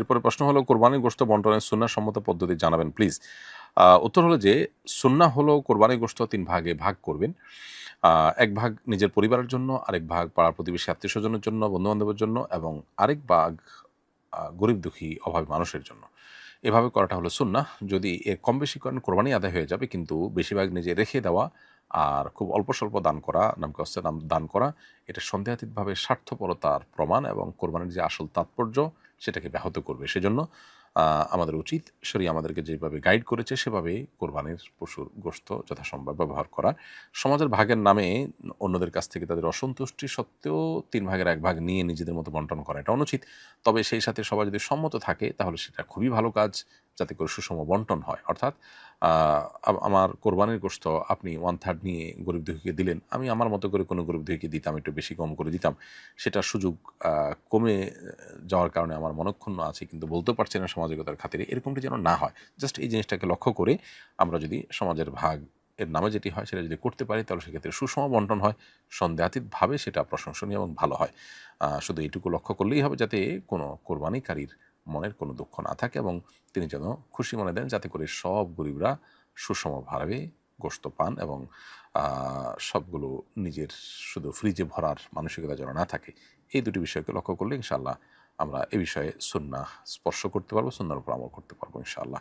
এরপরে প্রশ্ন হলো কোরবানির গোশত বন্টনের সুন্নাহ সম্মত পদ্ধতি জানাবেন প্লিজ। উত্তর হলো যে সুন্নাহ হলো কোরবানির গোশত ৩ ভাগে ভাগ করবেন। এক ভাগ নিজের পরিবারের জন্য, আরেক ভাগ পাড়া প্রতিবেশী আত্মীয়স্বজনের জন্য, বন্ধু-বান্ধবের জন্য এবং আরেক ভাগ গরিব দুঃখী অভাবী মানুষের জন্য। এভাবে করাটা হলো সুন্নাহ। যদি এর কম বেশি করেন কোরবানি আদায় হয়ে যাবে, কিন্তু বেশিরভাগ নিজে রেখে দেওয়া আর খুব অল্প স্বল্প দান করা, নামকে অস্তে দান করা, এটা সন্দেহাতীতভাবে স্বার্থপরতার প্রমাণ এবং কোরবানির যে আসল তাৎপর্য সেটাকে ব্যাহত করবে। সেজন্য আমাদের উচিত শরীয়ত আমাদেরকে যেভাবে গাইড করেছে সেভাবেই কোরবানির পশুর গোশত যথাসম্ভব ব্যবহার করা। সমাজের ভাগের নামে অন্যদের কাছ থেকে তাদের অসন্তুষ্টি সত্ত্বেও ৩ ভাগের ১ ভাগ নিয়ে নিজেদের মতো বন্টন করা এটা অনুচিত। তবে সেই সাথে সবাই যদি সম্মত থাকে তাহলে সেটা খুবই ভালো কাজ, যাতে করে সুষম বন্টন হয়। অর্থাৎ আ আমার কোরবানির গোশত আপনি 1/3 নিয়ে গরিব দুঃখীকে দিলেন। আমি আমার মতো করে কোনো গরিব দুঃখীকে দিতাম, একটু বেশি কম করে দিতাম। সেটার সুযোগ আ কমে যাওয়ার কারণে আমার মনঃক্ষুণ্ণ আছি, কিন্তু বলতেও পারছি না সামাজিকতার খাতিরে। এরকমটি যেন না হয়। জাস্ট এই জিনিসটাকে লক্ষ্য করে আমরা যদি সমাজের ভাগ এর নামে যেটি হয় সেটা যদি করতে পারি তাহলে সেক্ষেত্রে সুষম বন্টন হয়। সন্দেহাতীতভাবে সেটা প্রশংসনীয় এবং ভালো হয়। শুধু এইটুকু লক্ষ্য করলেই হবে যাতে কোনো কোরবানিকারীর মনের কোনো দুঃখ না থাকে এবং তিনি যেন খুশি মনে দেন, যাতে করে সব গরিবরা সুষমভাবে গোশত পান এবং সবগুলো নিজের শুধু ফ্রিজে ভরার মানসিকতা যেন না থাকে। এই দুটি বিষয়কে লক্ষ্য করলে ইনশাআল্লাহ আমরা এ বিষয়ে সুন্নাহ স্পর্শ করতে পারবো, সুন্নাহর উপর আমল করতে পারবো ইনশাআল্লাহ।